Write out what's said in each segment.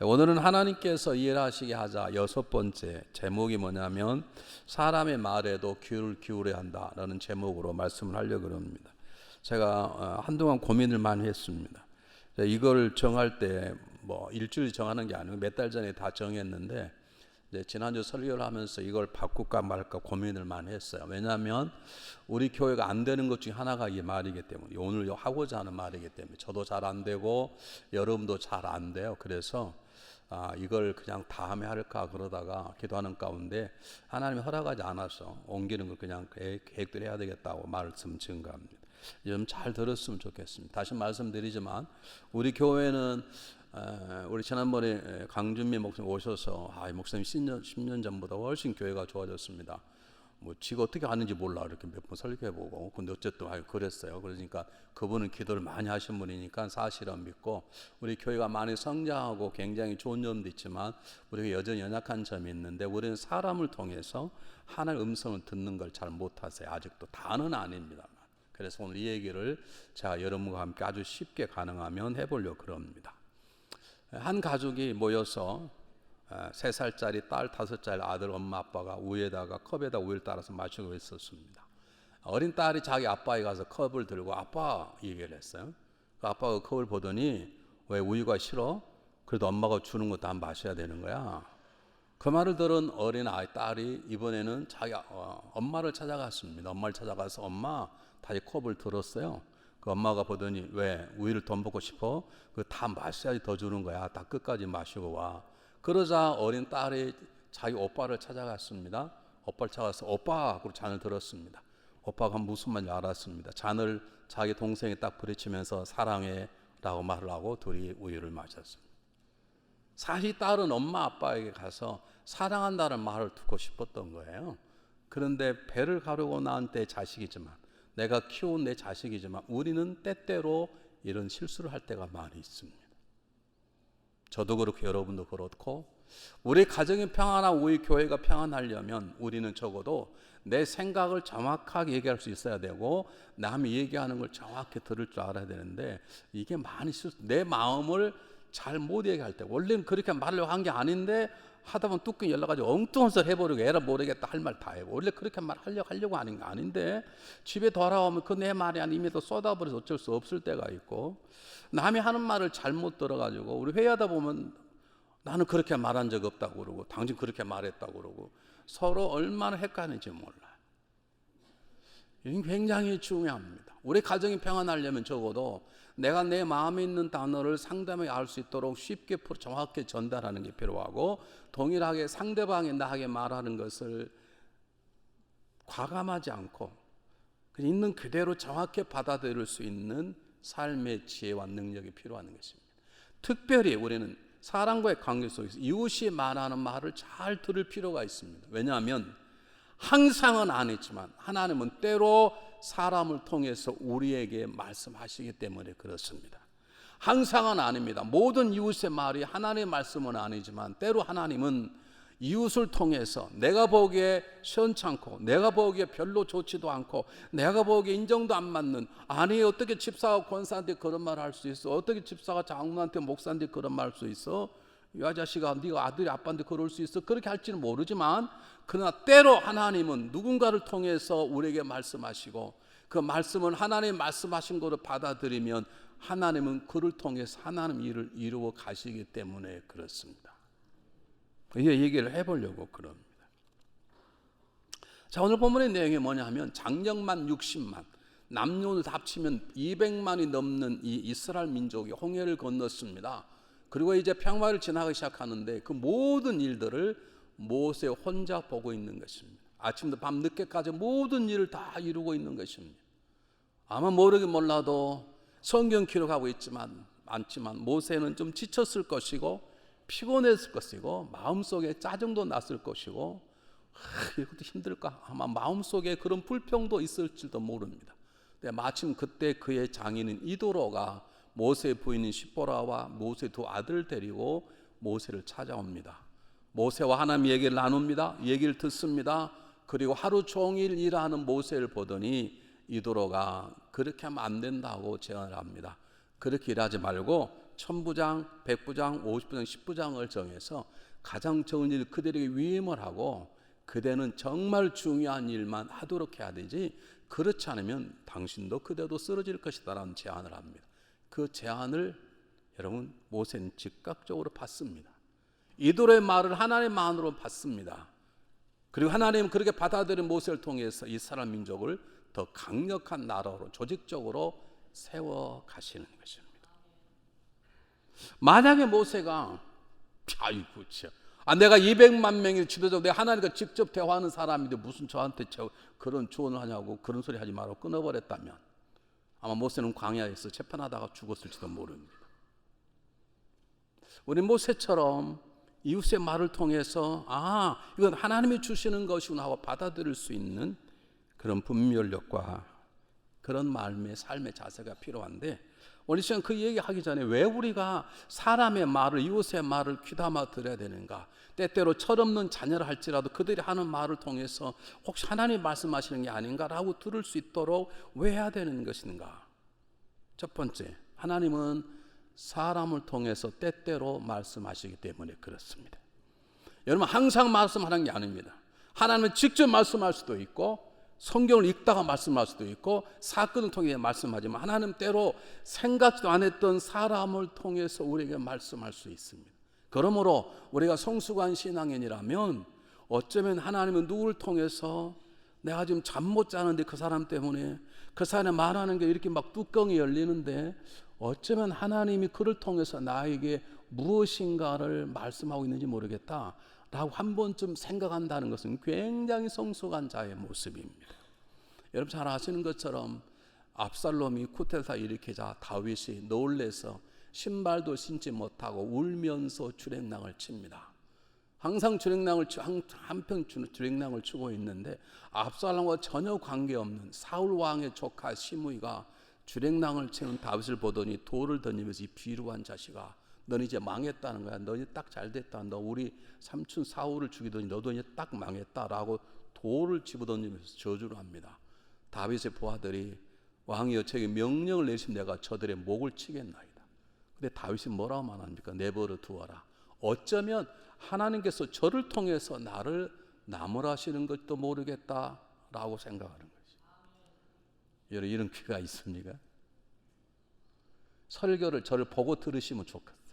오늘은 하나님께서 일하시게 하자 여섯 번째 제목이 뭐냐면 사람의 말에도 귀를 기울여야 한다라는 제목으로 말씀을 하려고 합니다. 제가 한동안 고민을 많이 했습니다. 이걸 정할 때 뭐 일주일 정하는 게 아니고 몇 달 전에 다 정했는데 지난주 설교를 하면서 이걸 바꿀까 말까 고민을 많이 했어요. 왜냐하면 우리 교회가 안 되는 것 중에 하나가 이 말이기 때문에, 오늘 하고자 하는 말이기 때문에 저도 잘 안 되고 여러분도 잘 안 돼요. 그래서 이걸 그냥 다음에 할까 그러다가 기도하는 가운데 하나님이 허락하지 않아서 옮기는 걸 그냥 계획대로 해야 되겠다고 말씀 증거합니다. 좀 잘 들었으면 좋겠습니다. 다시 말씀드리지만 우리 교회는 우리 지난번에 강준미 목사님 오셔서 목사님 10년 전보다 훨씬 교회가 좋아졌습니다. 뭐 지가 어떻게 하는지 몰라 이렇게 몇 번 설교해보고, 근데 어쨌든 그랬어요. 그러니까 그분은 기도를 많이 하신 분이니까 사실은 믿고, 우리 교회가 많이 성장하고 굉장히 좋은 점도 있지만 우리가 여전히 연약한 점이 있는데, 우리는 사람을 통해서 하나님의 음성을 듣는 걸 잘 못하세요. 아직도 다는 아닙니다만. 그래서 오늘 이 얘기를 제가 여러분과 함께 아주 쉽게 가능하면 해보려고 그럽니다. 한 가족이 모여서 3살짜리 딸, 5살 아들, 엄마, 아빠가 우유에다가 컵에다 우유를 따라서 마시고 있었습니다. 어린 딸이 자기 아빠에 가서 컵을 들고 아빠 얘기를 했어요. 그 아빠가 컵을 보더니 왜 우유가 싫어? 그래도 엄마가 주는 거 다 마셔야 되는 거야. 그 말을 들은 어린 아이 딸이 이번에는 자기 엄마를 찾아갔습니다. 엄마를 찾아가서 엄마 다시 컵을 들었어요. 그 엄마가 보더니 왜 우유를 더 먹고 싶어? 그거 다 마셔야지 더 주는 거야. 다 끝까지 마시고 와. 그러자 어린 딸이 자기 오빠를 찾아갔습니다. 오빠를 찾아가서 오빠 하고 잔을 들었습니다. 오빠가 무슨 말인지 알았습니다. 잔을 자기 동생이 딱 부딪히면서 사랑해 라고 말을 하고 둘이 우유를 마셨습니다. 사실 딸은 엄마 아빠에게 가서 사랑한다는 말을 듣고 싶었던 거예요. 그런데 배를 가르고 낳은 내 자식이지만, 내가 키운 내 자식이지만 우리는 때때로 이런 실수를 할 때가 많이 있습니다. 저도 그렇고 여러분도 그렇고, 우리 가정이 평안하고 우리 교회가 평안하려면 우리는 적어도 내 생각을 정확하게 얘기할 수 있어야 되고 남이 얘기하는 걸 정확히 들을 줄 알아야 되는데, 이게 많이 실수, 내 마음을 잘 못 얘기할 때, 원래는 그렇게 말하려고 한 게 아닌데 하다 보면 뚜껑 열려가지고 엉뚱한 소리 해버리고 에라 모르겠다 할 말 다 해요. 원래 그렇게 말하려고 하는 게 아닌데 집에 돌아오면 그 내 말이 아닌 이미 또 쏟아버려서 어쩔 수 없을 때가 있고, 남이 하는 말을 잘못 들어가지고 우리 회의하다 보면 나는 그렇게 말한 적 없다고 그러고 당신 그렇게 말했다고 그러고 서로 얼마나 헷갈리는지 몰라요. 이건 굉장히 중요합니다. 우리 가정이 평안하려면 적어도 내가 내 마음에 있는 단어를 상대방이 알 수 있도록 쉽게 정확히 전달하는 게 필요하고, 동일하게 상대방이 나에게 말하는 것을 과감하지 않고 있는 그대로 정확히 받아들일 수 있는 삶의 지혜와 능력이 필요한 것입니다. 특별히 우리는 사람과의 관계 속에서 이웃이 말하는 말을 잘 들을 필요가 있습니다. 왜냐하면 항상은 아니지만 하나님은 때로 사람을 통해서 우리에게 말씀하시기 때문에 그렇습니다. 항상은 아닙니다. 모든 이웃의 말이 하나님의 말씀은 아니지만 때로 하나님은 이웃을 통해서 내가 보기에 시원찮고 내가 보기에 별로 좋지도 않고 내가 보기에 인정도 안 맞는, 아니 어떻게 집사가 권사한테 그런 말 할 수 있어? 어떻게 집사가 장로한테 목사한테 그런 말 할 수 있어? 이 아저씨가 네가 아들이 아빠한테 그럴 수 있어? 그렇게 할지는 모르지만, 그러나 때로 하나님은 누군가를 통해서 우리에게 말씀하시고 그 말씀은 하나님 말씀하신 거로 받아들이면 하나님은 그를 통해서 하나님 일을 이루어 가시기 때문에 그렇습니다. 이 얘기를 해보려고 그럽니다. 자, 오늘 본문의 내용이 뭐냐 하면 장정만 60만, 남녀를 합치면 200만이 넘는 이 이스라엘 민족이 홍해를 건넜습니다. 그리고 이제 평화를 지나가기 시작하는데 그 모든 일들을 모세 혼자 보고 있는 것입니다. 아침부터 밤 늦게까지 모든 일을 다 이루고 있는 것입니다. 아마 모르긴 몰라도 성경 기록하고 않지만 모세는 좀 지쳤을 것이고 피곤했을 것이고 마음속에 짜증도 났을 것이고 이것도 힘들까? 아마 마음속에 그런 불평도 있을지도 모릅니다. 마침 그때 그의 장인인 이도로가 모세의 부인인 시보라와 모세 두 아들을 데리고 모세를 찾아옵니다. 모세와 하나님 얘기를 나눕니다. 얘기를 듣습니다. 그리고 하루 종일 일하는 모세를 보더니 이도로가 그렇게 하면 안 된다고 제안을 합니다. 그렇게 일하지 말고 천부장, 백부장, 50부장, 10부장을 정해서 가장 적은 일 그들에게 위임을 하고 그대는 정말 중요한 일만 하도록 해야 되지, 그렇지 않으면 당신도 그대도 쓰러질 것이다라는 제안을 합니다. 그 제안을 여러분 모세는 즉각적으로 받습니다. 이도로의 말을 하나님만으로 받습니다. 그리고 하나님은 그렇게 받아들인 모세를 통해서 이스라엘 민족을 더 강력한 나라로 조직적으로 세워 가시는 것입니다. 만약에 모세가 아이고 참, 내가 200만 명의 지도자, 내가 하나님과 직접 대화하는 사람인데 무슨 저한테 그런 조언을 하냐고 그런 소리 하지 말고 끊어버렸다면 아마 모세는 광야에서 재판하다가 죽었을지도 모릅니다. 우리 모세처럼 이웃의 말을 통해서 이건 하나님이 주시는 것이구나 하고 받아들일 수 있는 그런 분별력과 그런 마음의 삶의 자세가 필요한데, 오늘 시간 그 얘기하기 전에 왜 우리가 사람의 말을, 이웃의 말을 귀담아 들어야 되는가? 때때로 철없는 자녀를 할지라도 그들이 하는 말을 통해서 혹시 하나님 말씀하시는 게 아닌가라고 들을 수 있도록 왜 해야 되는 것인가? 첫 번째, 하나님은 사람을 통해서 때때로 말씀하시기 때문에 그렇습니다. 여러분, 항상 말씀하는 게 아닙니다. 하나님은 직접 말씀할 수도 있고 성경을 읽다가 말씀할 수도 있고 사건을 통해 말씀하지만 하나님 때로 생각지도 않았던 사람을 통해서 우리에게 말씀할 수 있습니다. 그러므로 우리가 성숙한 신앙인이라면 어쩌면 하나님은 누구를 통해서 내가 지금 잠 못 자는데 그 사람 때문에 그 사람이 말하는 게 이렇게 막 뚜껑이 열리는데 어쩌면 하나님이 그를 통해서 나에게 무엇인가를 말씀하고 있는지 모르겠다 라고 한 번쯤 생각한다는 것은 굉장히 성숙한 자의 모습입니다. 여러분 잘 아시는 것처럼 압살롬이 쿠데타 일으키자 다윗이 놀래서 신발도 신지 못하고 울면서 주랭랑을 칩니다. 항상 한편 주랭랑을 치고 있는데 압살롬과 전혀 관계없는 사울 왕의 조카 시므이가 주랭랑을 치는 다윗을 보더니 돌을 던지면서 이 비루한 자식아, 너는 이제 망했다는 거야. 너는 딱 잘됐다. 너 우리 삼촌 사울을 죽이더니 너도 이제 딱 망했다라고 돌을 집어던지면서 저주를 합니다. 다윗의 부하들이 왕이여 저에게 명령을 내리시면 내가 저들의 목을 치겠나이다. 근데 다윗이 뭐라고 말합니까? 내버려 두어라. 어쩌면 하나님께서 저를 통해서 나를 나무라시는 것도 모르겠다라고 생각하는 거죠. 여러분 이런 귀가 있습니까? 설교를 저를 보고 들으시면 좋겠어요.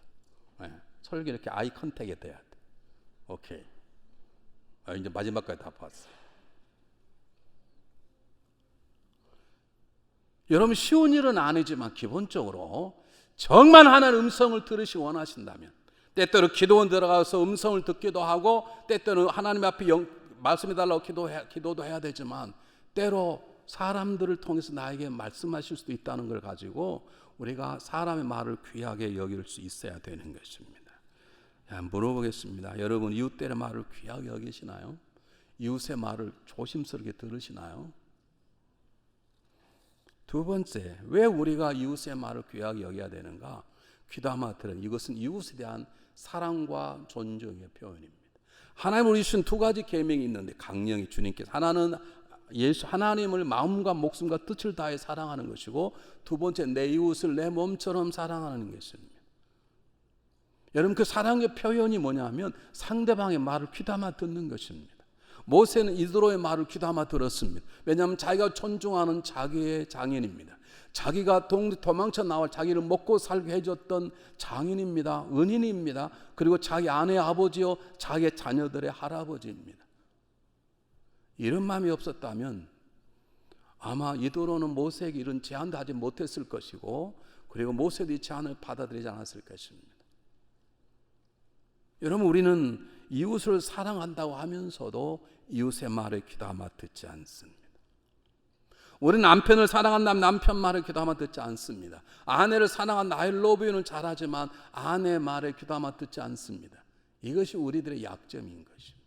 네, 설교 이렇게 아이 컨택이 돼야 돼. 오케이. 이제 마지막까지 다 봤어요. 여러분 쉬운 일은 아니지만 기본적으로 정말 하나님 음성을 들으시기 원하신다면 때때로 기도원 들어가서 음성을 듣기도 하고 때때로 하나님 앞에 말씀해달라고 기도도 해야 되지만 때로 사람들을 통해서 나에게 말씀하실 수도 있다는 걸 가지고 우리가 사람의 말을 귀하게 여길 수 있어야 되는 것입니다. 물어보겠습니다. 여러분 이웃들의 말을 귀하게 여기시나요? 이웃의 말을 조심스럽게 들으시나요? 두 번째, 왜 우리가 이웃의 말을 귀하게 여겨야 되는가? 귀담아 들은 이것은 이웃에 대한 사랑과 존중의 표현입니다. 하나님을 주신 두 가지 계명이 있는데 강령이 주님께서 하나는 하나님을 마음과 목숨과 뜻을 다해 사랑하는 것이고 두 번째 내 이웃을 내 몸처럼 사랑하는 것입니다. 여러분 그 사랑의 표현이 뭐냐면 상대방의 말을 귀담아 듣는 것입니다. 모세는 이드로의 말을 귀담아 들었습니다. 왜냐하면 자기가 존중하는 자기의 장인입니다. 자기가 도망쳐 나와 자기를 먹고 살게 해줬던 장인입니다. 은인입니다. 그리고 자기 아내의 아버지요 자기의 자녀들의 할아버지입니다. 이런 마음이 없었다면 아마 이드로는 모세에게 이런 제안도 하지 못했을 것이고 그리고 모세도 이 제안을 받아들이지 않았을 것입니다. 여러분 우리는 이웃을 사랑한다고 하면서도 이웃의 말에 귀담아 듣지 않습니다. 우리는 남편을 사랑한다면 남편 말에 귀담아 듣지 않습니다. 아내를 사랑한다 I love you는 잘하지만 아내 말에 귀담아 듣지 않습니다. 이것이 우리들의 약점인 것입니다.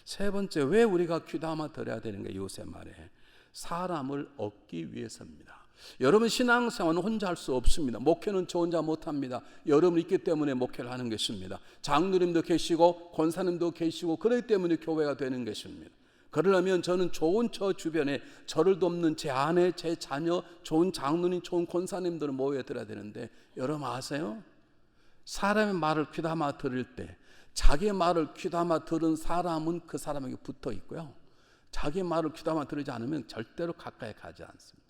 세 번째, 왜 우리가 귀담아 들어야 되는가? 이웃의 말에 사람을 얻기 위해서입니다. 여러분 신앙생활은 혼자 할 수 없습니다. 목회는 저 혼자 못합니다. 여러분 있기 때문에 목회를 하는 것입니다. 장로님도 계시고 권사님도 계시고 그렇기 때문에 교회가 되는 것입니다. 그러려면 저는 좋은 저 주변에 저를 돕는 제 아내, 제 자녀, 좋은 장로님, 좋은 권사님들을 모여들어야 되는데, 여러분 아세요? 사람의 말을 귀담아 들을 때 자기의 말을 귀담아 들은 사람은 그 사람에게 붙어 있고요, 자기 말을 귀담아 들으지 않으면 절대로 가까이 가지 않습니다.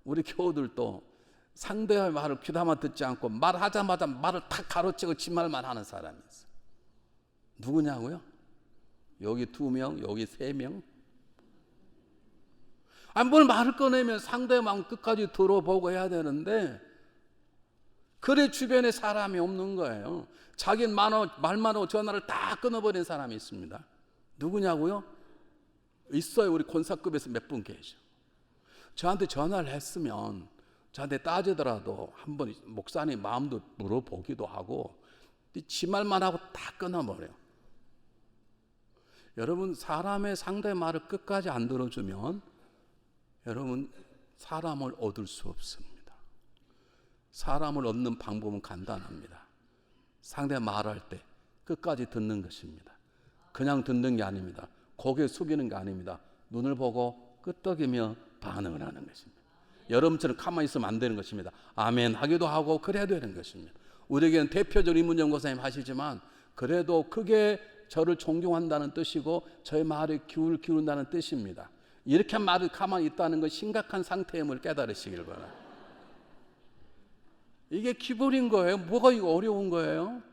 우리 교우들도 상대의 말을 귀담아 듣지 않고 말하자마자 말을 탁 가로채고 지 말만 하는 사람이 있어요. 누구냐고요? 여기 2명, 여기 3명. 뭘 말을 꺼내면 상대의 마음 끝까지 들어보고 해야 되는데, 그래 주변에 사람이 없는 거예요. 자기 말만 하고 전화를 다 끊어버린 사람이 있습니다. 누구냐고요? 있어요. 우리 권사급에서 몇 분 계셔. 저한테 전화를 했으면 저한테 따지더라도 한번 목사님 마음도 물어보기도 하고, 지 말만 하고 다 끊어버려요. 여러분, 사람의 상대의 말을 끝까지 안 들어주면 여러분 사람을 얻을 수 없습니다. 사람을 얻는 방법은 간단합니다. 상대 말할 때 끝까지 듣는 것입니다. 그냥 듣는 게 아닙니다. 고개 숙이는 게 아닙니다. 눈을 보고 끄덕이며 반응을 하는 것입니다. 여러분처럼 가만히 있으면 안 되는 것입니다. 아멘 하기도 하고 그래야 되는 것입니다. 우리에게는 대표적으로 이문정 권사님 하시지만, 그래도 그게 저를 존경한다는 뜻이고 저의 말에 귀를 기울인다는 뜻입니다. 이렇게 말을 가만히 있다는 건 심각한 상태임을 깨달으시길 바랍니다. 이게 기본인 거예요. 뭐가 이거 어려운 거예요?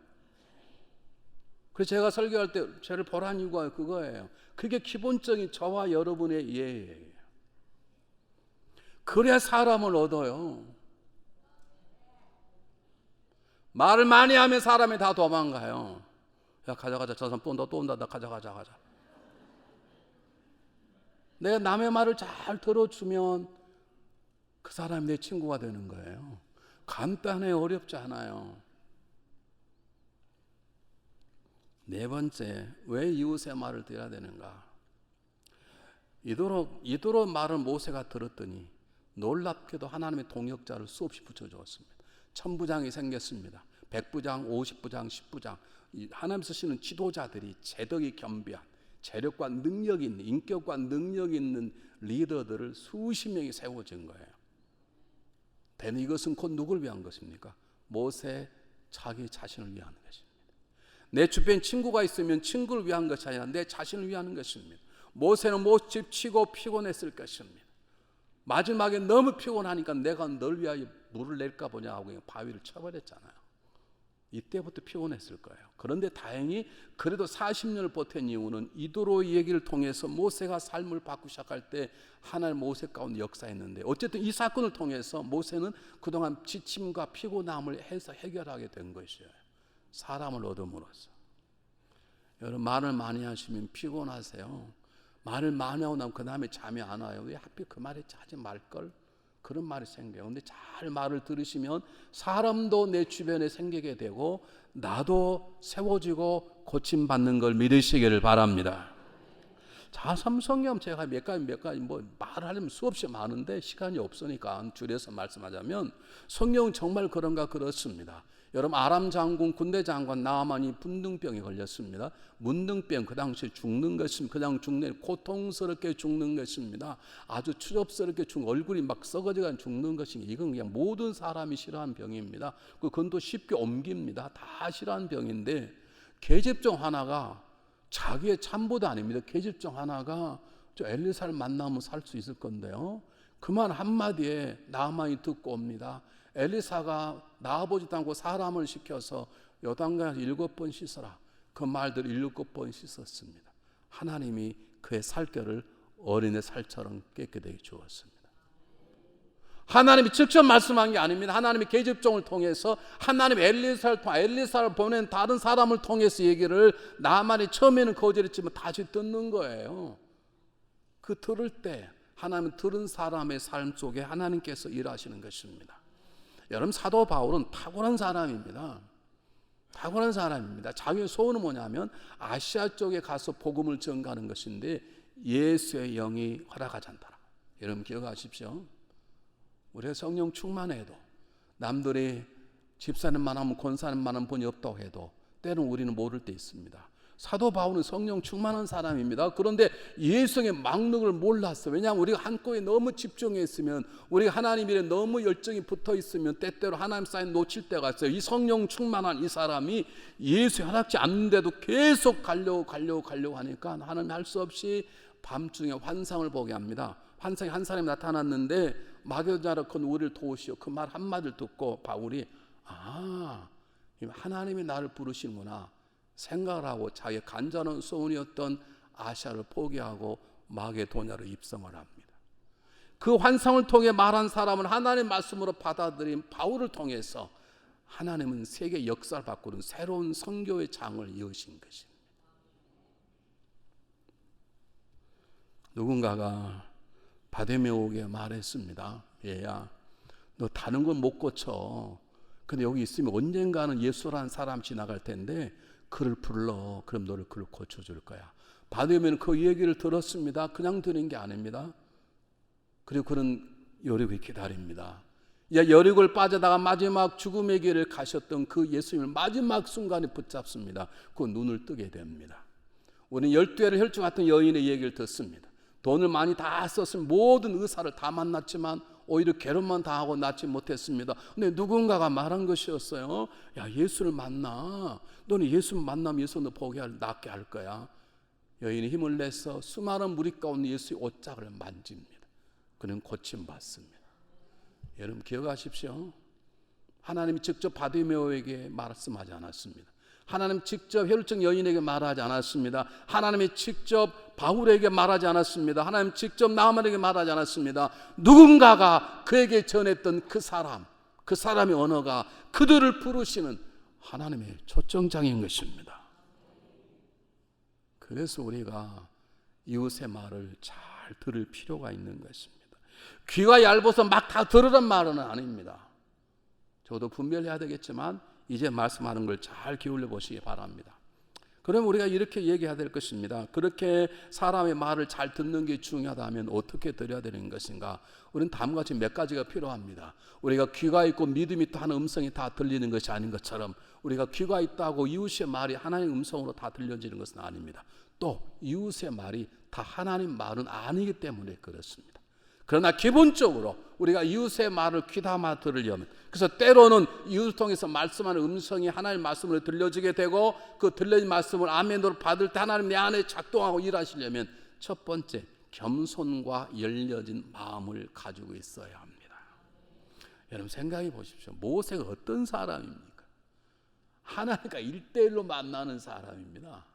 그래서 제가 설교할 때 저를 보라는 이유가 그거예요. 그게 기본적인 저와 여러분의 예예요. 그래야 사람을 얻어요. 말을 많이 하면 사람이 다 도망가요. 야, 가자. 저 사람 또 온다. 나 가자. 내가 남의 말을 잘 들어주면 그 사람이 내 친구가 되는 거예요. 간단해, 어렵지 않아요. 4번째, 왜 이웃의 말을 들어야 되는가? 이도록 말을 모세가 들었더니 놀랍게도 하나님의 동역자를 수없이 붙여주었습니다. 1000부장이 생겼습니다. 100부장, 50부장, 10부장. 하나님 쓰시는 지도자들이 재덕이 겸비한, 재력과 능력이 있는, 인격과 능력이 있는 리더들을 수십 명이 세워진 거예요. 대는 이것은 곧 누굴 위한 것입니까? 모세 자기 자신을 위한 것입니다. 내 주변에 친구가 있으면 친구를 위한 것이 아니라 내 자신을 위한 것입니다. 모세는 못집 치고 피곤했을 것입니다. 마지막에 너무 피곤하니까 내가 널 위하여 물을 낼까 보냐 하고 그냥 바위를 쳐버렸잖아요. 이때부터 피곤했을 거예요. 그런데 다행히 그래도 40년을 버틴 이유는 이도로의 얘기를 통해서 모세가 삶을 바꾸기 시작할 때 하나님 모세 가운데 역사했는데, 어쨌든 이 사건을 통해서 모세는 그동안 지침과 피곤함을 해서 해결하게 된 것이에요. 사람을 얻음으로써. 여러분, 말을 많이 하시면 피곤하세요. 말을 많이 하고 나면 그 다음에 잠이 안 와요. 왜 하필 그 말에 하지 말걸? 그런 말이 생겨요. 근데 잘 말을 들으시면 사람도 내 주변에 생기게 되고 나도 세워지고 고침받는 걸 믿으시기를 바랍니다. 자, 성경 제가 몇 가지 말하려면 수없이 많은데 시간이 없으니까 줄여서 말씀하자면, 성경은 정말 그런가 그렇습니다. 여러분, 아람 장군 군대 장관 나아만이 분등병에 걸렸습니다. 문둥병, 그 당시에 죽는 것입니다. 그냥 죽는, 고통스럽게 죽는 것입니다. 아주 추접스럽게 얼굴이 막 썩어져가 죽는 것입니다. 이건 그냥 모든 사람이 싫어하는 병입니다. 그건 쉽게 옮깁니다. 다 싫어하는 병인데, 계집종 하나가 자기의 참보도 아닙니다. 계집종 하나가 저 엘리사를 만나면 살 수 있을 건데요, 그 말 한마디에 나아만이 듣고 옵니다. 엘리사가 나아보지도 않고 사람을 시켜서 요단강에서 7번 씻어라. 그 말들 7번 씻었습니다. 하나님이 그의 살결을 어린애 살처럼 깨끗하게 주었습니다. 하나님이 직접 말씀한 게 아닙니다. 하나님이 계집종을 통해서, 하나님이 엘리사를 보낸 다른 사람을 통해서 얘기를 나만이 처음에는 거절했지만 다시 듣는 거예요. 그 들을 때 하나님은 들은 사람의 삶 속에 하나님께서 일하시는 것입니다. 여러분, 사도 바울은 탁월한 사람입니다. 탁월한 사람입니다. 자기의 소원은 뭐냐면 아시아 쪽에 가서 복음을 전가하는 것인데 예수의 영이 허락하지 않더라. 여러분 기억하십시오. 우리가 성령 충만해도, 남들이 집사님만 하면 권사님만 하면 본이 없다고 해도 때로는 우리는 모를 때 있습니다. 사도 바울은 성령 충만한 사람입니다. 그런데 예수의 막력을 몰랐어요. 왜냐하면 우리가 한 거에 너무 집중했으면, 우리가 하나님 일에 너무 열정이 붙어 있으면 때때로 하나님 사인 놓칠 때가 있어요. 이 성령 충만한 이 사람이 예수 허락지 않는데도 계속 가려고 하니까 하나님 할 수 없이 밤중에 환상을 보게 합니다. 환상에 한 사람이 나타났는데 마귀자라 큰 우리를 도우시오. 그 말 한마디를 듣고 바울이 하나님이 나를 부르시는구나 생각을 하고 자기의 간절한 소원이었던 아시아를 포기하고 마게도냐로 입성을 합니다. 그 환상을 통해 말한 사람은 하나님의 말씀으로 받아들인 바울을 통해서 하나님은 세계 역사를 바꾸는 새로운 선교의 장을 이으신 것입니다. 누군가가 바데메오에게 말했습니다. 얘야, 너 다른 건 못 고쳐. 근데 여기 있으면 언젠가는 예수라는 사람 지나갈 텐데 그를 불러. 그럼 너를 그를 고쳐줄 거야. 바데메오는 그 얘기를 들었습니다. 그냥 들은 게 아닙니다. 그리고 그는 여리고에 기다립니다. 여리고를 빠져다가 마지막 죽음의 길을 가셨던 그 예수님을 마지막 순간에 붙잡습니다. 그 눈을 뜨게 됩니다. 우리는 12회를 혈중 같은 여인의 얘기를 듣습니다. 돈을 많이 다 썼으면 모든 의사를 다 만났지만 오히려 괴롭만 당하고 낫지 못했습니다. 근데 누군가가 말한 것이었어요. 야, 예수를 만나. 너는 예수 만나면 예수 너 낫게 할 거야. 여인이 힘을 내서 수많은 무리 가운데 예수의 옷장을 만집니다. 그는 고침받습니다. 여러분 기억하십시오. 하나님이 직접 바디메오에게 말씀하지 않았습니다. 하나님 직접 혈증 여인에게 말하지 않았습니다. 하나님이 직접 바울에게 말하지 않았습니다. 하나님 직접 나만에게 말하지 않았습니다. 누군가가 그에게 전했던 그 사람의 언어가 그들을 부르시는 하나님의 초청장인 것입니다. 그래서 우리가 이웃의 말을 잘 들을 필요가 있는 것입니다. 귀가 얇아서 막 다 들으란 말은 아닙니다. 저도 분별해야 되겠지만 이제 말씀하는 걸 잘 기울여 보시기 바랍니다. 그럼 우리가 이렇게 얘기해야 될 것입니다. 그렇게 사람의 말을 잘 듣는 게 중요하다면 어떻게 들어야 되는 것인가? 우리는 다음과 같이 몇 가지가 필요합니다. 우리가 귀가 있고 믿음이 있다 하는 음성이 다 들리는 것이 아닌 것처럼 우리가 귀가 있다고 이웃의 말이 하나님의 음성으로 다 들려지는 것은 아닙니다. 또 이웃의 말이 다 하나님 말은 아니기 때문에 그렇습니다. 그러나 기본적으로 우리가 이웃의 말을 귀담아 들으려면, 그래서 때로는 이웃을 통해서 말씀하는 음성이 하나님의 말씀으로 들려지게 되고 그 들려진 말씀을 아멘으로 받을 때 하나님 내 안에 작동하고 일하시려면 첫 번째 겸손과 열려진 마음을 가지고 있어야 합니다. 여러분 생각해 보십시오. 모세가 어떤 사람입니까? 하나님과 1대1로 만나는 사람입니다.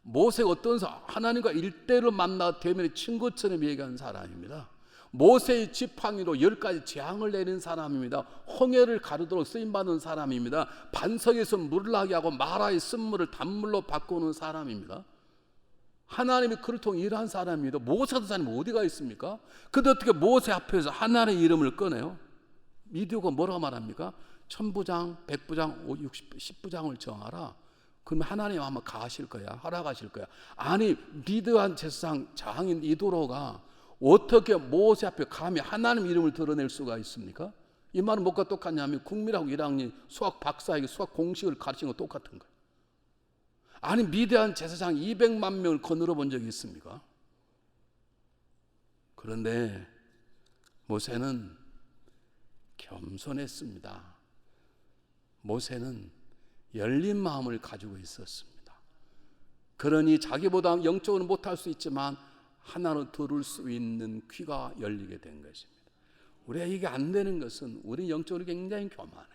모세가 어떤 하나님과 1대1로 만나 대면에 친구처럼 얘기하는 사람입니다. 모세의 지팡이로 10가지 재앙을 내는 사람입니다. 홍해를 가르도록 쓰임받은 사람입니다. 반석에서 물을 나게 하고 마라의 쓴물을 단물로 바꾸는 사람입니다. 하나님이 그를 통해 일한 사람입니다. 모세 같은 사람이 어디가 있습니까? 근데 어떻게 모세 앞에서 하나님의 이름을 꺼내요? 미디어가 뭐라고 말합니까? 1000부장, 100부장, 10부장을 정하라. 그러면 하나님 아마 가하실 거야. 허락하실 거야. 아니 리드한 제사장 장인 이도로가 어떻게 모세 앞에 감히 하나님 이름을 드러낼 수가 있습니까? 이 말은 뭐가 똑같냐면 국민하고 1학년 수학 박사에게 수학 공식을 가르치는 거 똑같은 거예요. 아니 미대한 제사장 200만 명을 거느려 본 적이 있습니까? 그런데 모세는 겸손했습니다. 모세는 열린 마음을 가지고 있었습니다. 그러니 자기보다 영적으로 못할 수 있지만 하나로 들을 수 있는 귀가 열리게 된 것입니다. 우리가 이게 안 되는 것은 우리 영적으로 굉장히 교만해.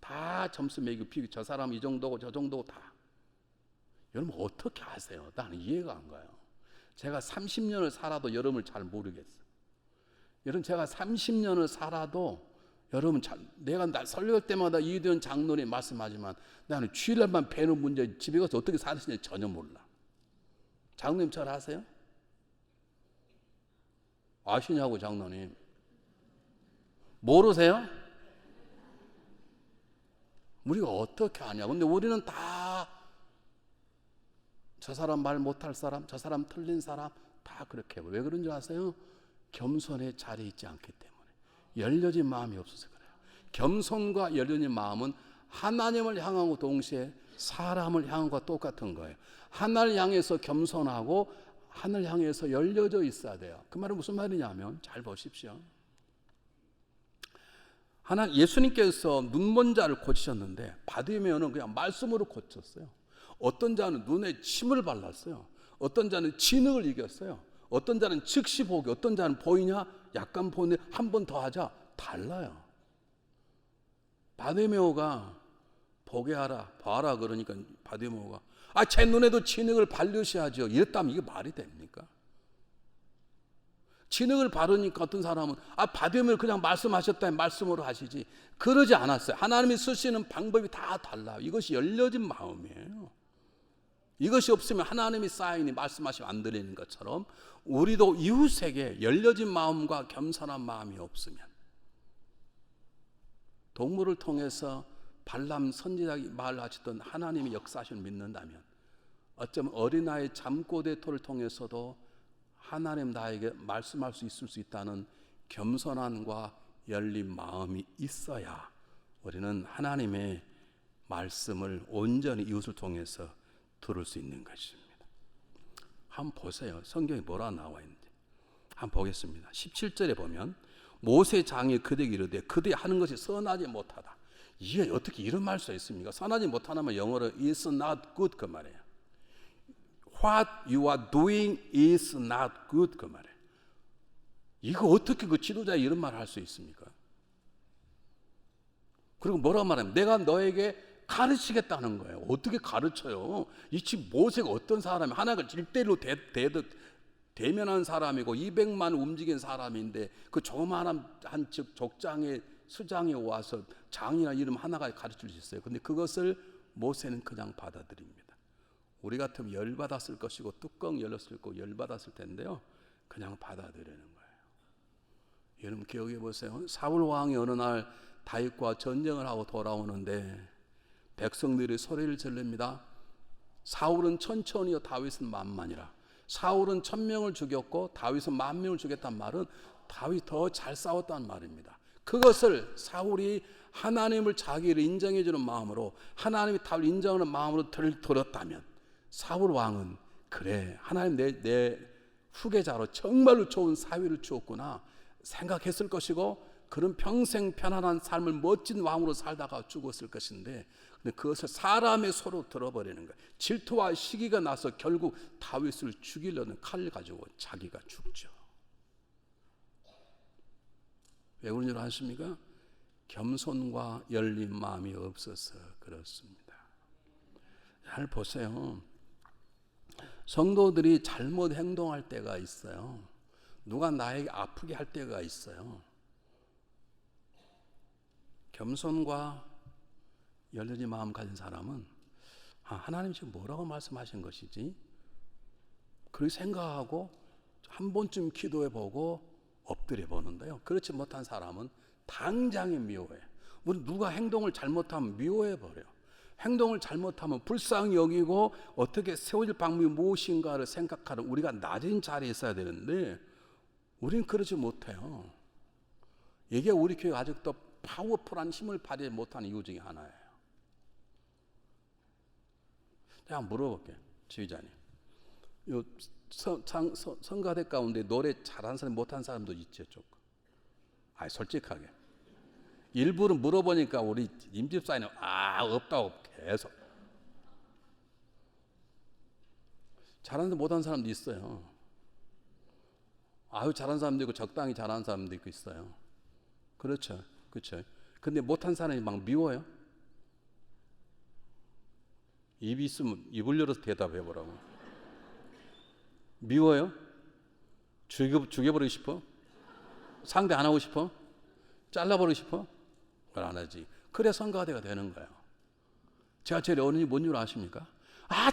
다 점수 매기고 비교, 저 사람 이 정도고 저 정도고 다. 여러분 어떻게 아세요? 나는 이해가 안 가요. 제가 30년을 살아도 여러분을 잘 모르겠어요. 여러분 제가 30년을 살아도 여러분 내가 설교할 때마다 이대현 장로님 말씀하지만 나는 주일날만 배는 문제 집에 가서 어떻게 사시는지 전혀 몰라. 장로님 잘 아세요? 아시냐고 장로님. 모르세요? 우리가 어떻게 아냐. 근데 우리는 다 저 사람 말 못할 사람, 저 사람 틀린 사람 다 그렇게 해요. 왜 그런 줄 아세요? 겸손의 자리에 있지 않기 때문에. 열려진 마음이 없어서 그래요. 겸손과 열려진 마음은 하나님을 향하고 동시에 사람을 향한 것과 똑같은 거예요. 하나를 향해서 겸손하고 하늘 향해서 열려져 있어야 돼요. 그 말은 무슨 말이냐면 잘 보십시오. 예수님께서 눈먼 자를 고치셨는데 바디메오는 그냥 말씀으로 고쳤어요. 어떤 자는 눈에 침을 발랐어요. 어떤 자는 진흙을 이겼어요. 어떤 자는 즉시 보기, 어떤 자는 보이냐? 약간 보는데 한 번 더 하자. 달라요. 바디메오가 보게 하라, 봐라 그러니까 바디메오가 제 눈에도 진흙을 바르셔야죠. 이랬다면 이게 말이 됩니까? 진흙을 바르니까 어떤 사람은 바디메오를 그냥 말씀하셨다면 말씀으로 하시지. 그러지 않았어요. 하나님이 쓰시는 방법이 다 달라요. 이것이 열려진 마음이에요. 이것이 없으면 하나님이 사인이 말씀하시면 안 들리는 것처럼 우리도 이웃에게 열려진 마음과 겸손한 마음이 없으면 동물을 통해서 발람 선지자가 말하셨던 하나님이 역사하시는 믿는다면 어쩌면 어린아이 잠꼬대 토를 통해서도 하나님 나에게 말씀할 수 있을 수 있다는 겸손함과 열린 마음이 있어야 우리는 하나님의 말씀을 온전히 이웃을 통해서 들을 수 있는 것입니다. 한번 보세요. 성경에 뭐라 나와 있는지 한번 보겠습니다. 17절에 보면 모세 장이 그들에게 이르되 그들이 하는 것이 선하지 못하다. 이게 어떻게 이런 말 수 있습니까? 선하지 못하면 영어로 is not good 그 말이에요. What you are doing is not good 그 말이에요. 이거 어떻게 그 지도자가 이런 말을 할 수 있습니까? 그리고 뭐라고 말하면 내가 너에게 가르치겠다는 거예요. 어떻게 가르쳐요? 이 집 모세가 어떤 사람이 하나님을 1대1로 대면한 사람이고 200만 움직인 사람인데 그 조그마한 한 족장에 수장에 와서 장이나 이름 하나가 가르칠 수 있어요. 근데 그것을 모세는 그냥 받아들입니다. 우리 같으면 열받았을 것이고 뚜껑 열렸을 거고 열받았을 텐데요. 그냥 받아들이는 거예요. 여러분 기억해 보세요. 사울 왕이 어느 날 다윗과 전쟁을 하고 돌아오는데 백성들이 소리를 지릅니다. 사울은 천천히요 다윗은 만만이라. 사울은 1000명을 죽였고 다윗은 10,000명을 죽였단 말은 다윗 더 잘 싸웠다는 말입니다. 그것을 사울이 하나님을 자기를 인정해 주는 마음으로 하나님이 다윗을 인정하는 마음으로 들었다면 사울 왕은 그래 하나님 내 후계자로 정말로 좋은 사위를 주었구나 생각했을 것이고 그런 평생 편안한 삶을 멋진 왕으로 살다가 죽었을 것인데 근데 그것을 사람의 소로 들어버리는 거예요. 질투와 시기가 나서 결국 다윗을 죽이려는 칼을 가지고 자기가 죽죠. 왜 그런 줄 아십니까? 겸손과 열린 마음이 없어서 그렇습니다. 잘 보세요. 성도들이 잘못 행동할 때가 있어요. 누가 나에게 아프게 할 때가 있어요. 겸손과 열린 마음 가진 사람은 하나님 지금 뭐라고 말씀하신 것이지? 그렇게 생각하고 한 번쯤 기도해보고 엎드려 보는데요. 그렇지 못한 사람은 당장에 미워해요. 우리 누가 행동을 잘못하면 미워해버려요. 행동을 잘못하면 불쌍히 여기고 어떻게 세워질 방법이 무엇인가를 생각하는 우리가 낮은 자리에 있어야 되는데 우리는 그러지 못해요. 이게 우리 교회가 아직도 파워풀한 힘을 발휘 못하는 이유 중에 하나예요. 제가 물어볼게요. 지휘자님. 요 성가대 가운데 노래 잘하는 사람 못하는 사람도 있죠. 조금. 솔직하게. 일부러 물어보니까 우리 임집사님 없다고 계속. 잘하는데 못하는 사람도 있어요. 잘하는 사람도 있고 적당히 잘하는 사람도 있어요. 그렇죠. 그렇죠. 근데 못한 사람이 막 미워요. 입이 있으면 입을 열어서 대답해 보라고. 미워요? 죽여버리고 싶어? 상대 안 하고 싶어? 잘라버리고 싶어? 그걸 안 하지. 그래 성가대가 되는 거예요. 제가 제일 어른이 뭔 줄 아십니까?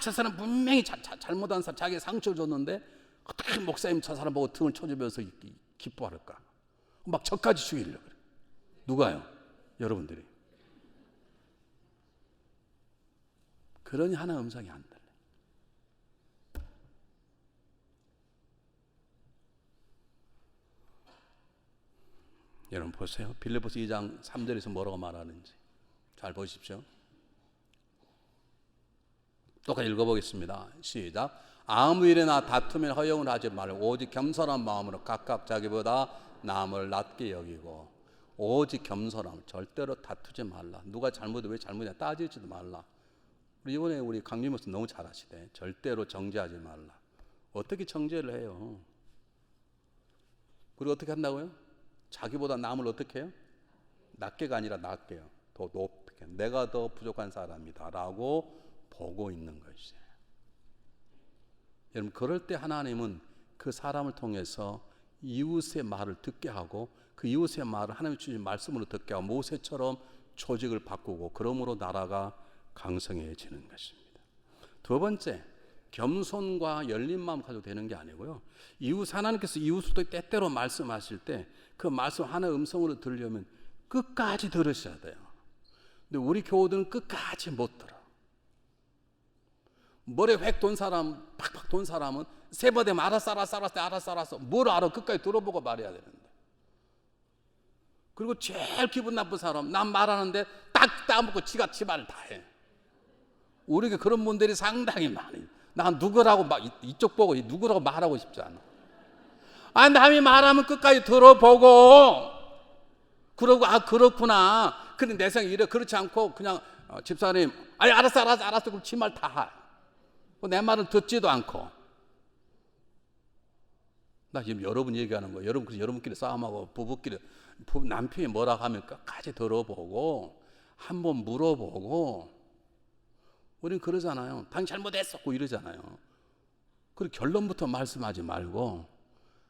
저 사람 분명히 잘못한 사람 자기가 상처를 줬는데 어떻게 목사님 저 사람 보고 등을 쳐주면서 기뻐할까? 막 저까지 죽이려고 그래. 누가요? 여러분들이. 그러니 하나의 음성이 안 들려. 여러분 보세요. 빌립보서 2장 3절에서 뭐라고 말하는지 잘 보십시오. 똑같이 읽어보겠습니다. 시작. 아무 일에나 다투면 허용을 하지 말고 오직 겸손한 마음으로 각각 자기보다 남을 낮게 여기고. 오직 겸손함. 절대로 다투지 말라. 누가 잘못해 왜 잘못이냐 따지지도 말라. 이번에 우리 강림 목사 너무 잘하시대. 절대로 정죄하지 말라. 어떻게 정죄를 해요? 그리고 어떻게 한다고요? 자기보다 남을 어떻게 해요? 낮게가 아니라 낮게요. 더 높게. 내가 더 부족한 사람이다 라고 보고 있는 것이에요. 여러분, 그럴 때 하나님은 그 사람을 통해서 이웃의 말을 듣게 하고 그 이웃의 말을 하나님 주신 말씀으로 듣게 하고 모세처럼 조직을 바꾸고 그러므로 나라가 강성해지는 것입니다. 두 번째, 겸손과 열린 마음 가지고 되는 게 아니고요. 하나님께서 이웃을 때때로 말씀하실 때 그 말씀 하나의 음성으로 들으려면 끝까지 들으셔야 돼요. 근데 우리 교우들은 끝까지 못 들어. 머리에 획 돈 사람, 팍팍 돈 사람은 세 번 되면 알았어. 뭘 알아? 끝까지 들어보고 말해야 되는데. 그리고 제일 기분 나쁜 사람, 난 말하는데 딱 따먹고 지가 지 말을 다 해. 우리가 그런 분들이 상당히 많아요. 난 누구라고 이쪽 보고 누구라고 말하고 싶지 않아. 남이 말하면 끝까지 들어보고 그러고 그렇구나. 근데 내 생각에 이래. 그렇지 않고 그냥 집사님 알았어 그럼 지 말 다 해. 내 말은 듣지도 않고. 나 지금 여러분 얘기하는 거예요. 여러분끼리 싸움하고 부부끼리 남편이 뭐라고 하면 끝까지 들어보고 한번 물어보고. 우린 그러잖아요. 당신 잘못했었고 이러잖아요. 그리고 결론부터 말씀하지 말고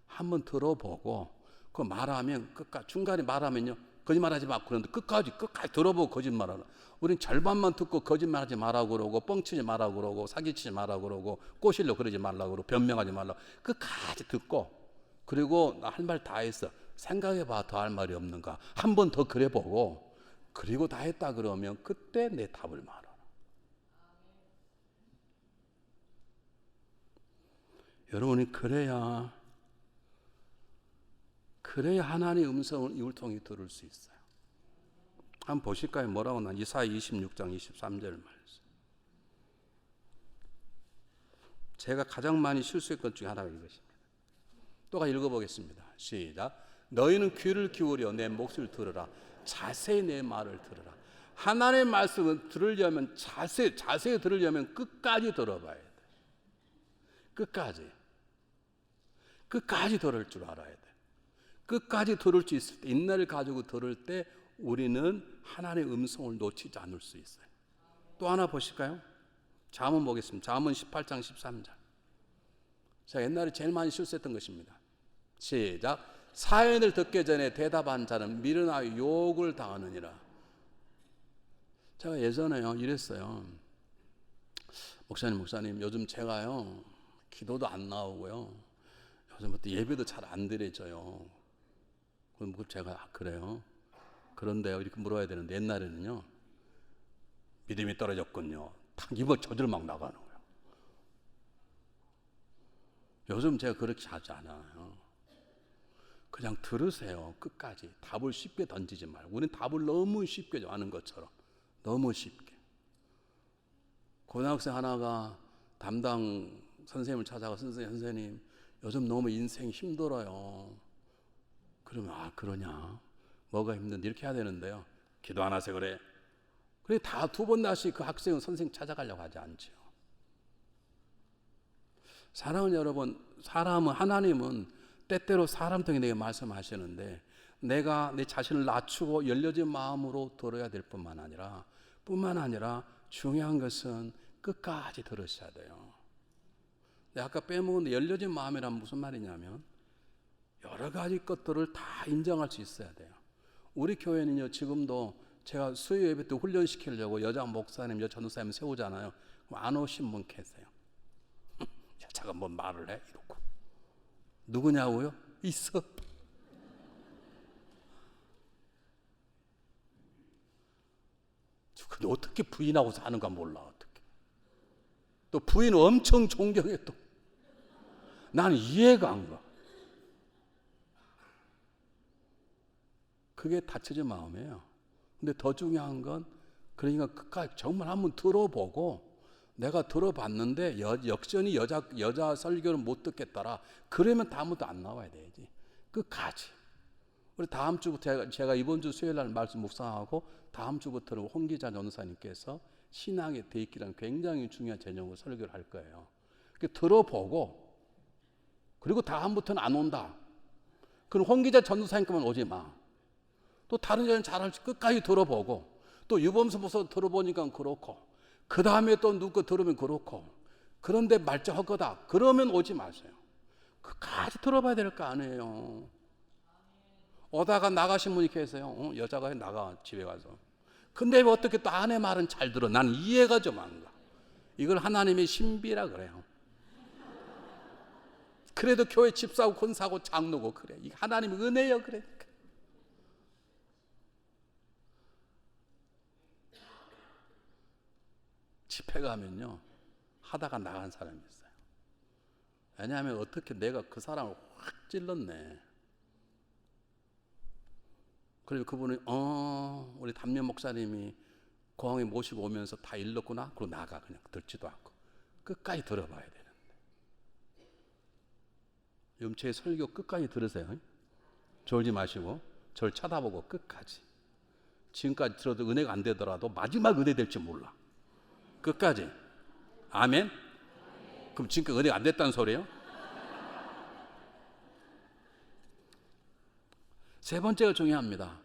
한번 들어보고 그 말하면 끝까지 중간에 말하면요 거짓말하지 마 그런데 끝까지 들어보고 거짓말하라. 우린 절반만 듣고 거짓말하지 말라고 그러고 뻥치지 말라고 그러고 사기치지 말라고 그러고 꼬시려고 그러지 말라고 그러고 변명하지 말라고 끝까지 듣고 그리고 나 할 말 다 했어. 생각해봐 더 할 말이 없는가. 한 번 더 그래보고 그리고 다 했다 그러면 그때 내 답을 말하라. 여러분이 그래야 하나님의 음성을 이웃 통해 들을 수 있어요. 한번 보실까요? 뭐라고 나 이사야 26장 23절 말씀. 제가 가장 많이 실수했던 것 중에 하나가 이것입니다. 또 읽어보겠습니다. 시작. 너희는 귀를 기울여 내 목소리를 들으라. 자세히 내 말을 들으라. 하나님의 말씀을 들으려면 자세히 들으려면 끝까지 들어봐야 돼. 끝까지 들을 줄 알아야 돼. 끝까지 들을 수 있을 때, 인내를 가지고 들을 때 우리는 하나님의 음성을 놓치지 않을 수 있어요. 또 하나 보실까요? 잠언 보겠습니다. 잠언 18장 13절. 제가 옛날에 제일 많이 실수했던 것입니다. 시작. 사연을 듣기 전에 대답한 자는 미련하여 욕을 당하느니라. 제가 예전에요 이랬어요. 목사님 요즘 제가요 기도도 안 나오고요 요즘부터 예배도 잘 안 드려져요. 그럼 제가 그래요? 그런데요 이렇게 물어야 되는데 옛날에는요 믿음이 떨어졌군요. 탁 입을 저절 막 나가는 거예요. 요즘 제가 그렇게 하지 않아요. 그냥 들으세요. 끝까지. 답을 쉽게 던지지 말고. 우리는 답을 너무 쉽게 아는 것처럼 너무 쉽게. 고등학생 하나가 담당 선생님을 찾아가 선생님 요즘 너무 인생 힘들어요. 그러면 그러냐? 뭐가 힘든데 이렇게 해야 되는데요. 기도 안 하세요 그래. 그래 다 두 번 다시 그 학생은 선생님 찾아가려고 하지 않죠. 사랑하는 여러분, 하나님은 때때로 사람 통해 내게 말씀하시는데 내가 내 자신을 낮추고 열려진 마음으로 들어야 될 뿐만 아니라 중요한 것은 끝까지 들으셔야 돼요. 내가 아까 빼먹은 열려진 마음이란 무슨 말이냐면 여러 가지 것들을 다 인정할 수 있어야 돼요. 우리 교회는요 지금도 제가 수요 예배 때 훈련시키려고 여자 목사님, 여자 전도사님 세우잖아요. 그럼 안 오신 분 계세요. 여자가 뭐 말을 해? 이러고. 누구냐고요? 있어. 근데 어떻게 부인하고 사는가 몰라. 어떻게. 또 부인 엄청 존경해 또. 나는 이해가 안 가. 그게 다쳐진 마음이에요. 근데 더 중요한 건 그러니까 끝까지 정말 한번 들어보고 내가 들어봤는데 역전이 여자 설교를 못 듣겠더라. 그러면 다음부터 안 나와야 되지. 끝까지. 우리 다음 주부터 제가 이번 주 수요일 날 말씀 묵상하고 다음 주부터는 홍기자 전도사님께서 신앙의 대입기라는 굉장히 중요한 제목으로 설교를 할 거예요. 들어보고 그리고 다음부터는 안 온다. 그럼 홍기자 전도사님께만 오지 마. 또 다른 여자는 잘할지 끝까지 들어보고 또 유범수 목사 들어보니까 그렇고 그 다음에 또 누구 들으면 그렇고 그런데 말짱할 거다. 그러면 오지 마세요. 끝까지 들어봐야 될 거 아니에요. 오다가 나가신 분이 계세요. 여자가 나가 집에 가서. 근데 왜 어떻게 또 아내 말은 잘 들어? 나는 이해가 좀 안 가. 이걸 하나님의 신비라 그래요. 그래도 교회 집사고 권사고 장로고 그래. 이게 하나님의 은혜요 그래. 집회 가면요 하다가 나간 사람이 있어요. 왜냐하면 어떻게 내가 그 사람을 확 찔렀네. 그리고 그분이 우리 담임 목사님이 공항에 모시고 오면서 다 일렀구나. 그러고 나가. 그냥 듣지도 않고 끝까지 들어봐야 되는데. 제 설교 끝까지 들으세요. 졸지 마시고 저를 쳐다보고 끝까지. 지금까지 들어도 은혜가 안 되더라도 마지막 은혜 될지 몰라. 끝까지. 아멘? 그럼 지금까지 은혜가 안 됐다는 소리예요? 세 번째가 중요합니다.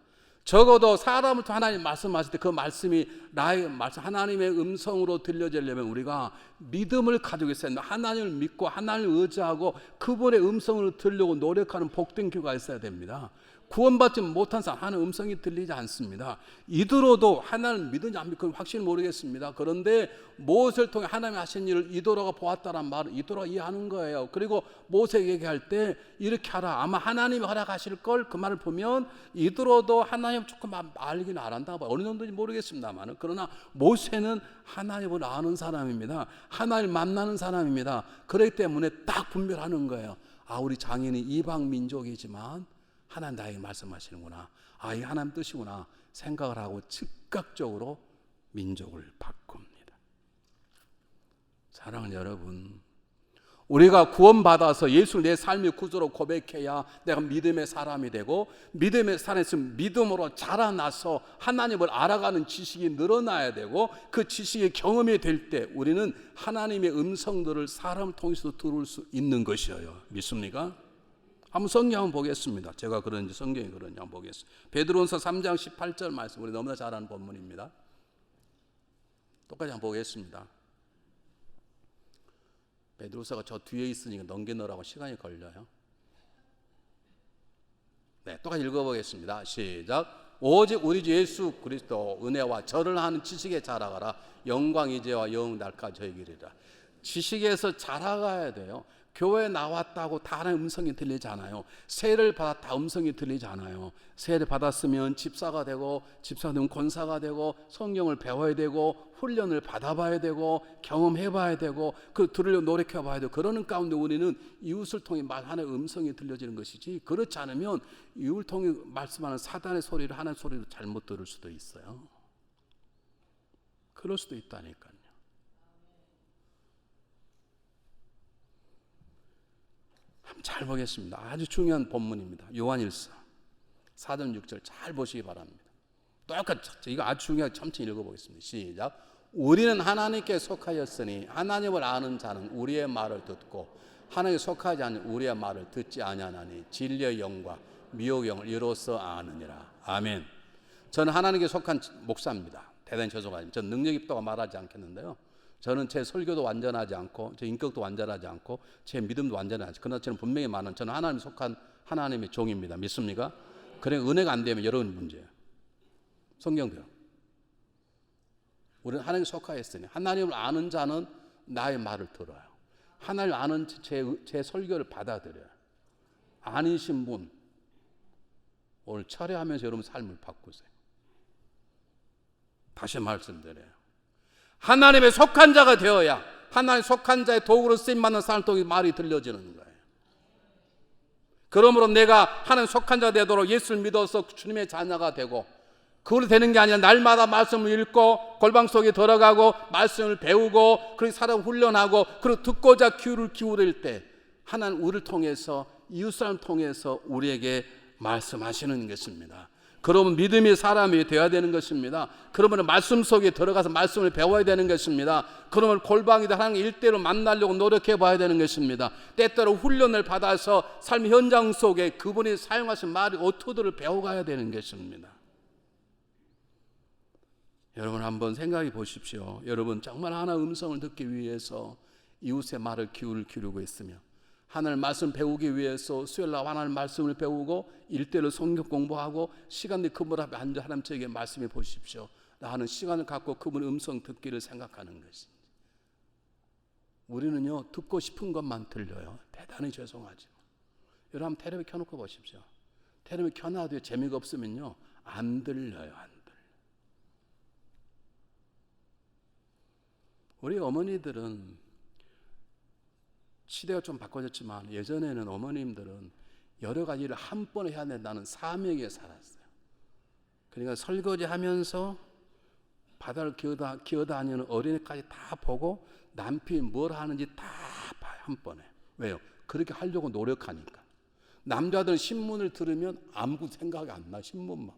적어도 사람을 통해 하나님 말씀하실 때 그 말씀이 나의 말씀, 하나님의 음성으로 들려지려면 우리가 믿음을 가지고 있어야 합니다. 하나님을 믿고 하나님을 의지하고 그분의 음성을 들으려고 노력하는 복된 교회가 있어야 됩니다. 구원받지 못한 사람 하나님의 음성이 들리지 않습니다. 이도로도 하나님을 믿는지 안 믿는지 확실히 모르겠습니다. 그런데 모세를 통해 하나님이 하신 일을 이도로가 보았다는 말을 이도로가 이해하는 거예요. 그리고 모세에게 얘기할 때 이렇게 하라. 아마 하나님이 허락하실 걸 그 말을 보면 이도로도 하나님 조금 알긴 알았나 봐. 어느 정도인지 모르겠습니다만 그러나 모세는 하나님을 아는 사람입니다. 하나님을 만나는 사람입니다. 그렇기 때문에 딱 분별하는 거예요. 우리 장인이 이방 민족이지만 하나님 나에게 말씀하시는구나. 이 하나님 뜻이구나 생각을 하고 즉각적으로 민족을 바꿉니다. 사랑하는 여러분, 우리가 구원받아서 예수를 내 삶의 구주로 고백해야 내가 믿음의 사람이 되고 믿음의 사람에서 믿음으로 자라나서 하나님을 알아가는 지식이 늘어나야 되고 그 지식의 경험이 될 때 우리는 하나님의 음성들을 사람을 통해서 들을 수 있는 것이에요. 믿습니까? 한번 성경 한번 보겠습니다. 제가 그런지 성경이 그런지 한번 보겠습니다. 베드로전서 3장 18절 말씀, 우리 너무나 잘 아는 본문입니다. 똑같이 한번 보겠습니다. 베드로서가 저 뒤에 있으니까 넘겨놓으라고 시간이 걸려요. 네, 똑같이 읽어보겠습니다. 시작. 오직 우리 주 예수 그리스도 은혜와 절을 하는 지식에 자라가라. 영광 이제와 영원 날까지 저에게리라. 지식에서 자라가야 돼요. 교회 나왔다고 다 하나의 음성이 들리지 않아요. 세례를 받았다 음성이 들리지 않아요. 세례를 받았으면 집사가 되고 집사가 되면 권사가 되고 성경을 배워야 되고 훈련을 받아봐야 되고 경험해봐야 되고 그 들으려고 노력해봐야 되고 그러는 가운데 우리는 이웃을 통해 말 하나의 음성이 들려지는 것이지 그렇지 않으면 이웃을 통해 말씀하는 사단의 소리를 하나의 소리로 잘못 들을 수도 있어요. 그럴 수도 있다니까요. 잘 보겠습니다. 아주 중요한 본문입니다. 요한일서 4절 6절 잘 보시기 바랍니다. 똑같이 이거 아주 중요하게 천천히 읽어보겠습니다. 시작. 우리는 하나님께 속하였으니 하나님을 아는 자는 우리의 말을 듣고 하나님께 속하지 않는 우리의 말을 듣지 아니하나니 진리의 영과 미혹의 영을 이로써 아느니라. 아멘. 저는 하나님께 속한 목사입니다. 대단히 죄송합니다. 저는 능력 있다고 말하지 않겠는데요. 저는 제 설교도 완전하지 않고 제 인격도 완전하지 않고 제 믿음도 완전하지 않고 그러나 저는 분명히 저는 하나님 속한 하나님의 종입니다. 믿습니까? 그래 은혜가 안 되면 여러분 문제예요. 성경대로 우리는 하나님께 속하였으니 하나님을 아는 자는 나의 말을 들어요. 하나님을 아는 제 설교를 받아들여요. 아니신 분 오늘 철회하면서 여러분 삶을 바꾸세요. 다시 말씀드려요. 하나님의 속한 자가 되어야 하나님 속한 자의 도구로 쓰임받는 사람을 통해 말이 들려지는 거예요. 그러므로 내가 하나님 속한 자가 되도록 예수를 믿어서 주님의 자녀가 되고 그걸로 되는 게 아니라 날마다 말씀을 읽고 골방 속에 들어가고 말씀을 배우고 그렇게 사람 훈련하고 그리고 듣고자 귀를 기울일 때 하나님 우리를 통해서 이웃사람 통해서 우리에게 말씀하시는 것입니다. 그러면 믿음의 사람이 되어야 되는 것입니다. 그러면 말씀 속에 들어가서 말씀을 배워야 되는 것입니다. 그러면 골방이다 하나님 일대로 만나려고 노력해 봐야 되는 것입니다. 때때로 훈련을 받아서 삶의 현장 속에 그분이 사용하신 말의 어투들을 배워가야 되는 것입니다. 여러분 한번 생각해 보십시오. 여러분 정말 하나의 음성을 듣기 위해서 이웃의 말을 기울이고 있으며 하나님 말씀 배우기 위해서 수요일날 하나님 말씀을 배우고 일대로 성경 공부하고 시간내 그분 앞에 앉아 하나님께 말씀해 보십시오. 나는 시간을 갖고 그분의 음성 듣기를 생각하는 것입니다. 우리는요 듣고 싶은 것만 들려요. 대단히 죄송하죠. 여러분 한번 텔레비 켜놓고 보십시오. 텔레비 켜놔도 재미가 없으면요 안 들려요. 안 들려. 우리 어머니들은 시대가 좀 바꿔졌지만 예전에는 어머님들은 여러 가지를 한 번에 해야 된다는 사명에 살았어요. 그러니까 설거지하면서 바다를 기어다니는 어린애까지 다 보고 남편이 뭘 하는지 다 봐요. 한 번에. 왜요? 그렇게 하려고 노력하니까. 남자들은 신문을 들으면 아무 생각이 안 나. 신문만 봐.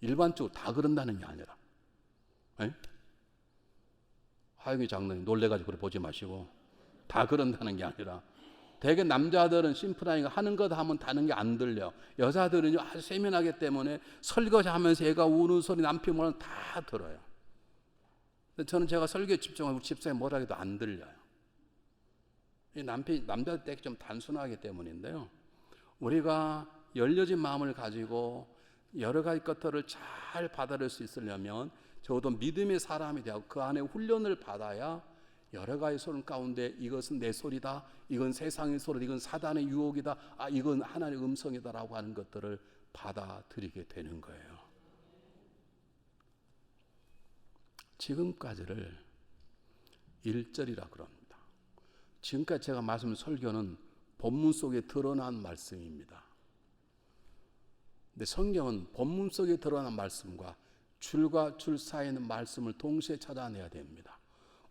일반적으로 다 그런다는 게 아니라 하영이 장로님 놀래가지고 그래 보지 마시고 다 그런다는 게 아니라 대개 남자들은 심플하니까 하는 것 하면 다른 게 안 들려. 여자들은요 아주 세밀하기 때문에 설거지하면서 애가 우는 소리 남편 말은 다 들어요. 근데 저는 제가 설교에 집중하고 집사에 뭐라 해도 안 들려요. 이 남자들 때 좀 단순하기 때문인데요. 우리가 열려진 마음을 가지고 여러 가지 것들을 잘 받아들일 수 있으려면 적어도 믿음의 사람이 되고 그 안에 훈련을 받아야 여러 가지 소리 가운데 이것은 내 소리다, 이건 세상의 소리다, 이건 사단의 유혹이다, 이건 하나님의 음성이다라고 하는 것들을 받아들이게 되는 거예요. 지금까지를 1절이라 그럽니다. 지금까지 제가 말씀 설교는 본문 속에 드러난 말씀입니다. 근데 성경은 본문 속에 드러난 말씀과 줄과 줄 사이에 있는 말씀을 동시에 찾아내야 됩니다.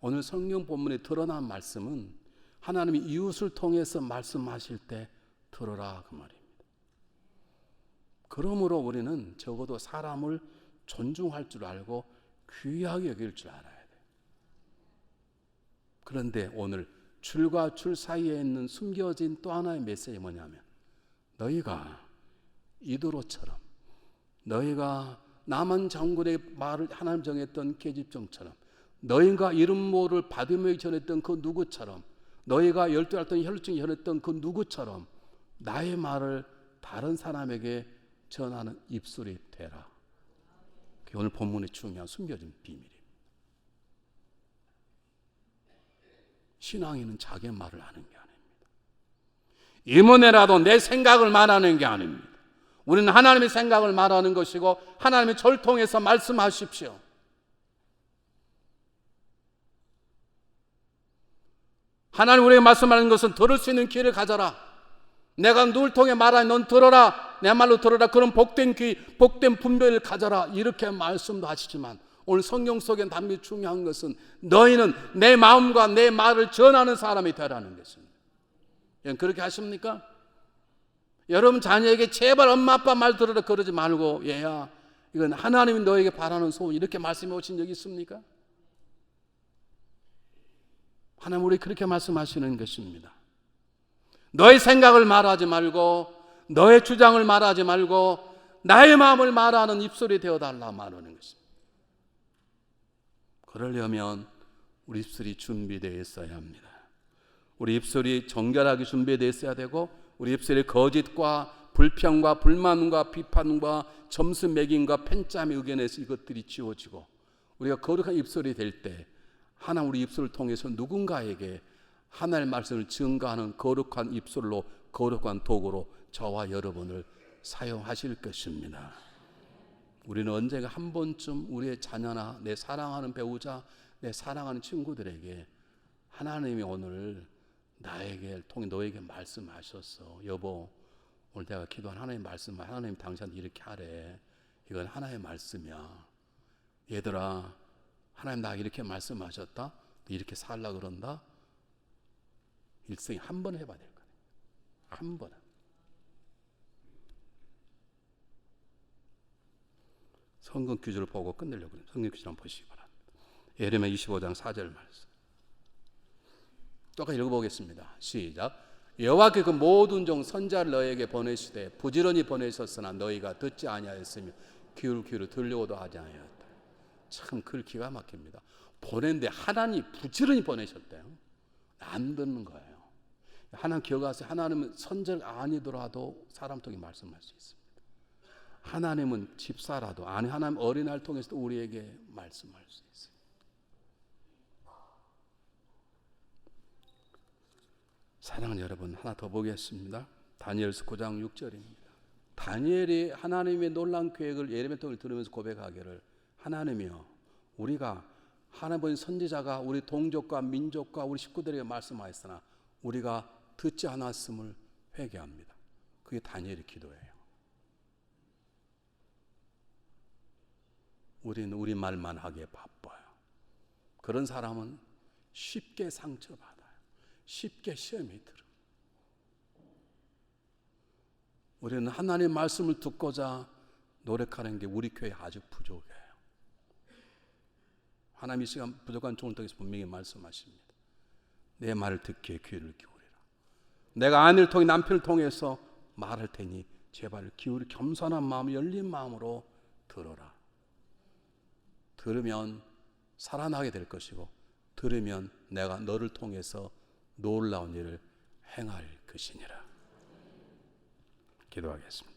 오늘 성경 본문에 드러난 말씀은 하나님이 이웃을 통해서 말씀하실 때 들어라 그 말입니다. 그러므로 우리는 적어도 사람을 존중할 줄 알고 귀하게 여길 줄 알아야 돼요. 그런데 오늘 줄과 줄 사이에 있는 숨겨진 또 하나의 메시지가 뭐냐면 너희가 이도로처럼 너희가 남한 장군의 말을 하나님 정했던 계집종처럼 너희가 이름 모를 바디메이 전했던 그 누구처럼 너희가 12알던 혈중이 전했던 그 누구처럼 나의 말을 다른 사람에게 전하는 입술이 되라. 그게 오늘 본문의 중요한 숨겨진 비밀입니다. 신앙인은 자기의 말을 하는 게 아닙니다. 이문에라도 내 생각을 말하는 게 아닙니다. 우리는 하나님의 생각을 말하는 것이고 하나님의 저를 통해서 말씀하십시오. 하나님 우리에게 말씀하는 것은 들을 수 있는 귀를 가져라. 내가 누굴 통해 말하니 넌 들어라. 내 말로 들어라. 그런 복된 귀, 복된 분별을 가져라. 이렇게 말씀도 하시지만 오늘 성경 속에 단비 중요한 것은 너희는 내 마음과 내 말을 전하는 사람이 되라는 것입니다. 그렇게 하십니까? 여러분 자녀에게 제발 엄마 아빠 말 들으라 그러지 말고 얘야 이건 하나님이 너에게 바라는 소원 이렇게 말씀해 오신 적이 있습니까? 하나님 우리 그렇게 말씀하시는 것입니다. 너의 생각을 말하지 말고 너의 주장을 말하지 말고 나의 마음을 말하는 입술이 되어달라 말하는 것입니다. 그러려면 우리 입술이 준비되어 있어야 합니다. 우리 입술이 정결하게 준비되어 있어야 되고 우리 입술에 거짓과 불평과 불만과 비판과 점수 매김과 펜짬의 의견에서 이것들이 지워지고 우리가 거룩한 입술이 될 때 하나님 우리 입술을 통해서 누군가에게 하나님의 말씀을 증거하는 거룩한 입술로 거룩한 도구로 저와 여러분을 사용하실 것입니다. 우리는 언젠가 한 번쯤 우리의 자녀나 내 사랑하는 배우자, 내 사랑하는 친구들에게 하나님이 오늘 나에게 통해 너에게 말씀하셨어. 여보 오늘 내가 기도한 하나님 말씀 하나님 당신한테 이렇게 하래. 이건 하나님의 말씀이야. 얘들아, 하나님 나 이렇게 말씀하셨다. 이렇게 살라 그런다. 일생에 한 번 해봐야 될 거예요. 한 번은. 성경 규절을 보고 끝내려고 그래요. 성경 규절 한번 보시기 바랍니다. 예레미야 25장 4절 말씀. 똑같이 읽어보겠습니다. 시작. 여호와께서 그 모든 종 선자를 너에게 보내시되 부지런히 보내셨으나 너희가 듣지 아니하였으며 귀를 들려오도 하지 아니하였다. 참 글 기가 막힙니다. 보낸데 하나님 부지런히 보내셨대요. 안 듣는 거예요. 하나님 기억하세요. 하나님은 선자가 아니더라도 사람 통해 말씀할 수 있습니다. 하나님은 집사라도 아니 하나님 어린아이를 통해서도 우리에게 말씀할 수 있어요. 사랑하는 여러분, 하나 더 보겠습니다. 다니엘서 9장 6절입니다. 다니엘이 하나님의 놀라운 계획을 예레미야 통해 들으면서 고백하기를 하나님이여 우리가 하나님의 선지자가 우리 동족과 민족과 우리 식구들에게 말씀하였으나 우리가 듣지 않았음을 회개합니다. 그게 다니엘의 기도예요. 우리는 우리 말만 하기에 바빠요. 그런 사람은 쉽게 상처받아요. 쉽게 시험이 들어. 우리는 하나님의 말씀을 듣고자 노력하는 게 우리 교회 아주 부족해요. 하나님 이 시간 부족한 종을 통해서 분명히 말씀하십니다. 내 말을 듣기에 귀를 기울이라. 내가 아내를 통해 남편을 통해서 말할 테니 제발 기울이 겸손한 마음 열린 마음으로 들어라. 들으면 살아나게 될 것이고 들으면 내가 너를 통해서 놀라운 일을 행할 것이니라. 기도하겠습니다.